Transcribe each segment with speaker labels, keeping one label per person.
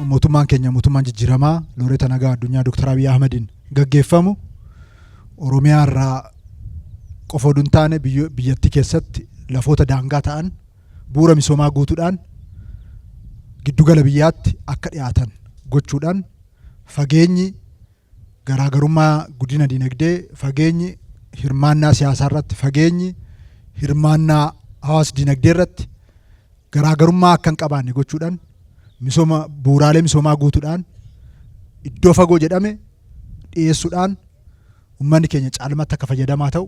Speaker 1: mootummaan keenya mootummaan jijjiiramaa Looreeta Nagaa Addunyaa Dr. Abiy Ahmedin gaggeeffamu Oromiyaa irraa qofa osoo hin taane biyyattii keessatti lafoota daangaa ta'an bu'uura misoomaa guutuudhaan giddugala biyyaatti akka dhiyaatan gochuudhaan fageenyi garaagarummaa guddina dinagdee, fageenyi hirmaannaa siyaasaa irratti, fageenyi hirmaannaa hawaasa dinagdee irratti garaagarummaa akka hin qabaanne gochuudhaan misooma bu'uuraalee misoomaa guutuudhaan iddoo fagoo jedhame dhiyeessuudhaan uummanni keenya caalmatti akka fayyadamaa ta'u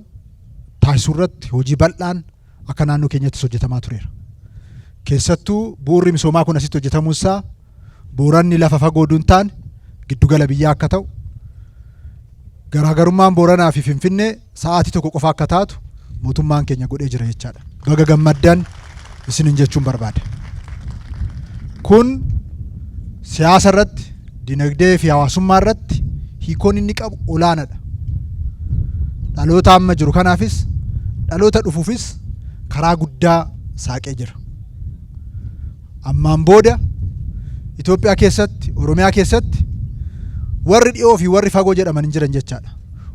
Speaker 1: taasisuu irratti hojii bal'aan akka naannoo keenyattis hojjetamaa tureera. Keessattuu bu'uurri misoomaa kun asitti hojjetamuun isaa Booranni lafa fagoo osoo hin taane giddugala biyyaa akka ta'u, garaagarummaan Booranaa fi Finfinnee sa'aatii tokko qofa akka taatu mootummaan keenya godhee jira jechaadha. Baga gammaddan isinin jechuun barbaada. Kun siyaasa irratti, dinagdee fi hawaasummaa irratti hiikoon inni qabu olaanaadha. Dhaloota amma jiru kanaafis dhaloota dhufuufis karaa guddaa saaqee jira. Ammaan booda Itoophiyaa keessatti, Oromiyaa keessatti warri dhiyoo fi warri fagoo jedhaman hin jiran jechaadha.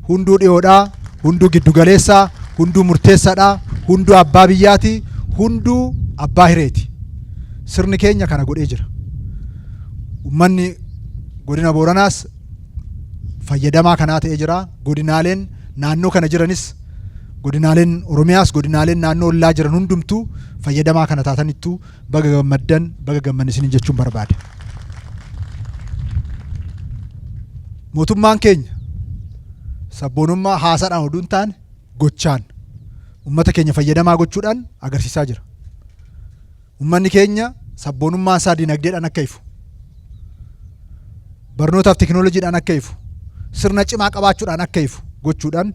Speaker 1: Hunduu dhiyoodhaa, hunduu giddugaleessaa, hunduu murteessaadhaa, hunduu abbaa biyyaati, hunduu abbaa hireeti. Sirni keenya kana godhee jira. Uummanni godina Booranaas fayyadamaa kanaa ta'ee jira. Godinaaleen naannoo kana jiranis, godinaaleen Oromiyaas, godinaaleen naannoo ollaa jiran hundumtuu fayyadamaa kana taatanittuu baga gammaddan, baga gammannisanii jechuun barbaada. Mootummaan keenya sabboonummaa haasaadhaan oduu hin taane gochaan uummata keenya fayyadamaa gochuudhaan agarsiisaa jira. Uummanni keenya sabboonummaa isaa dinagdeedhaan akka ifu, barnootaaf teknooloojiidhaan akka ifu, sirna cimaa qabaachuudhaan akka ifu gochuudhaan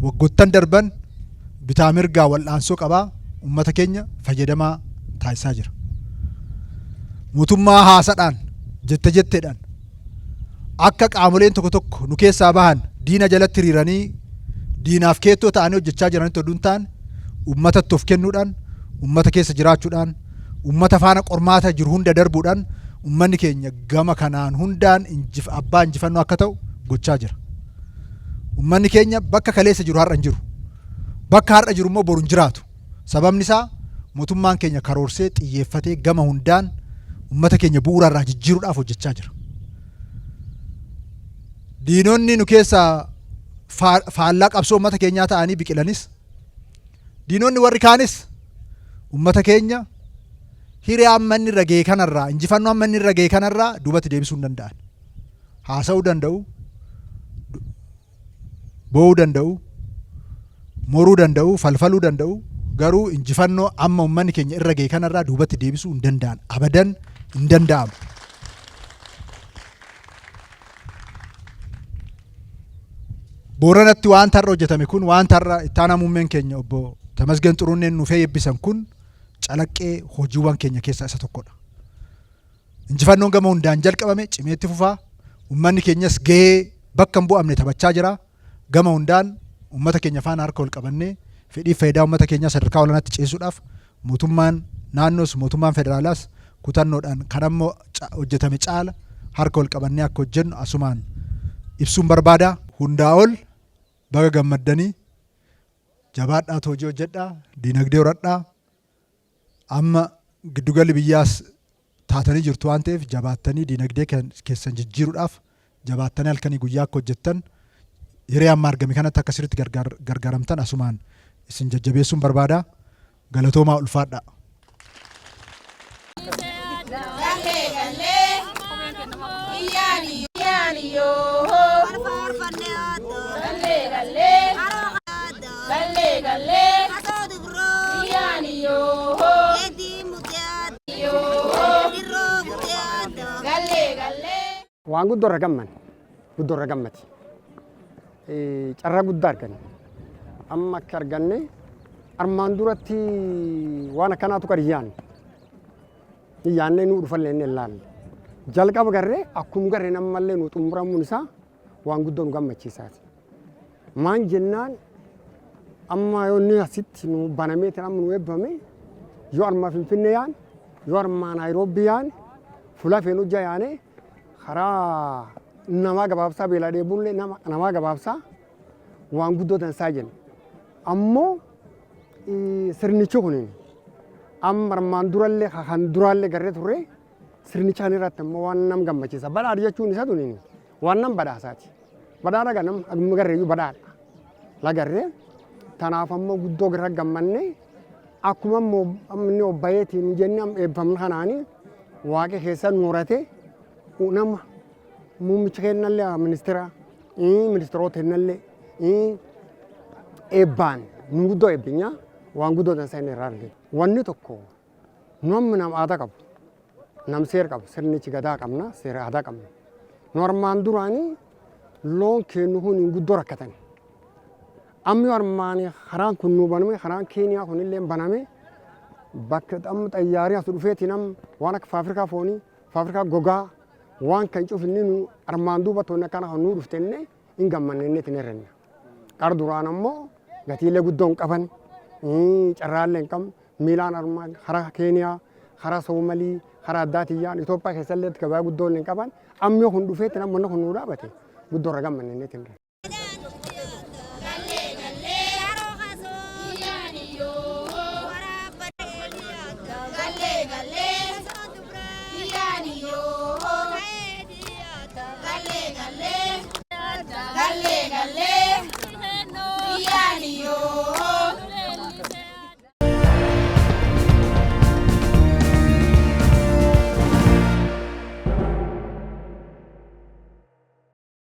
Speaker 1: waggoottan darban bitaa mirgaa wal'aansoo qabaa uummata keenya fayyadamaa taasisaa jira. Mootummaa haasaadhaan jetteedhaan akka qaamoleen tokko tokko nu keessaa bahan diina jalatti hiriiranii diinaaf keettoo ta'anii hojjechaa jiranitti oduu hin taane uummatatti of kennuudhaan, uummata keessa jiraachuudhaan, uummata faana qormaata jiru hunda darbuudhaan uummanni keenya gama kanaan hundaan abbaa injifannoo akka ta'u gochaa jira. Uummanni keenya bakka kaleessa jiru har'a hin jiru. Bakka har'a jiru immoo boru hin jiraatu. Sababni isaa mootummaan keenya karoorsee xiyyeeffatee gama hundaan uummata keenya bu'uura irraa jijjiiruudhaaf hojjechaa jira. Diinonni nu keessaa faallaa qabsoo uummata keenyaa ta'anii biqilanis, diinonni warri kaanis uummata keenya hiree amma inni irra ga'e kanarraa, injifannoo amma inni irra ga'e kanarraa duubatti deebisuu hin danda'an. Haasa'uu danda'u, boo'uu danda'u, moruu danda'u, falfaluu danda'u, garuu injifannoo amma uummanni keenya irra ga'e kanarraa duubatti deebisuu hin danda'an. Abadan hin danda'amu. Booranatti wanta har'a hojjetame kun, wanta har'a itti aanaa muummeen keenya obbo Tamasgen Xurunneen nuuf eebbisan kun calaqqee hojiiwwan keenya keessaa isa tokkodha. Injifannoon gama hundaan jalqabame cimeetti fufaa. Uummanni keenyas gahee bakka hin bu'amne taphachaa jira. Gama hundaan uummata keenya faana harka ol qabannee fedhiif faayidaa uummata keenyaa sadarkaa olaanaatti ceesisuudhaaf mootummaan naannoos mootummaan federaalaas kutannoodhaan kan ammoo hojjetame caala harka ol qabannee akka hojjennu asumaan ibsuun barbaada. Hundaa ol baga gammaddanii jabaadhaa hojii hojjedhaa, diinagdee horadhaa. Amma giddugalli biyyaas taatanii jirtu waan ta'eef jabaattanii diinagdee keessan jijjiiruudhaaf jabaattanii halkanii guyyaa akka hojjettan hiree amma argame kanatti akka sirriitti gargaaramtan asumaan isin jajjabeessuun barbaada. Galatoomaa ulfaadhaa.
Speaker 2: Waan guddoo irra gammati. Carraa guddaa arganne. Amma akka arganne armaan duratti waan akkanaatu kan yaanne nu dhufallee inni ilaalle. Jalqaba garree akkuma garree namallee nu xumuramuun isaa waan guddoo nu gammachiisaati. Maan jennaan amma yoo inni asitti nu banamee amma nu eebbame yoo armaa Finfinnee yaan yoo armaa Naayiroobii yaan fuula feenu hojjaa yaane karaa namaa gabaabsaa beelaa dheebuullee namaa gabaabsaa waan guddoo dansaa jenna. Ammoo sirnichi kuniin amma armaan durallee kan duraallee garee turre sirnichaan irratti ammoo waan nam gammachiisa. Badhaadha jechuun isa tuniin waan nam badhaasaati. Badhaadha ganam agumma garreeyyuu badhaadha. Lagarree tanaaf ammoo guddoo gara gammanne akkuma ammoo inni obbayeetiin jennee eebbamna kanaanii waaqa keessa nuurate nama muummicha kennallee ministeerota kennallee eebbaan nu guddoo eebbinya waan guddoo dansaa inni irraa arginu. Wanni tokko namni nama aadaa qabu nam seera qabu sirnichi gadaa qabna seera aadaa qabna. Nu armaan duraanii loon kennu kun guddoo rakkatan. Ammi armaan karaan kun nu baname karaan Keeniyaa kunillee baname bakka amma xayyaarii as dhufeeti nam waan akka faafrikaa foonii faafrikaa gogaa waan kan cufinni nu armaan duuba toonni akkana kan nu dhuftenne hin gammannee itti herrenna. Qar duraan ammoo gatiilee guddoo hin qaban carraallee hin qabne miilaan armaan karaa Keeniyaa karaa Soomalii karaa addaatiyyaan Itoophiyaa keessallee gabaa guddoo hin qaban ammoo kun dhufeeti nam wanna kun nu dhaabate guddoo irra gammannee itti herrenna.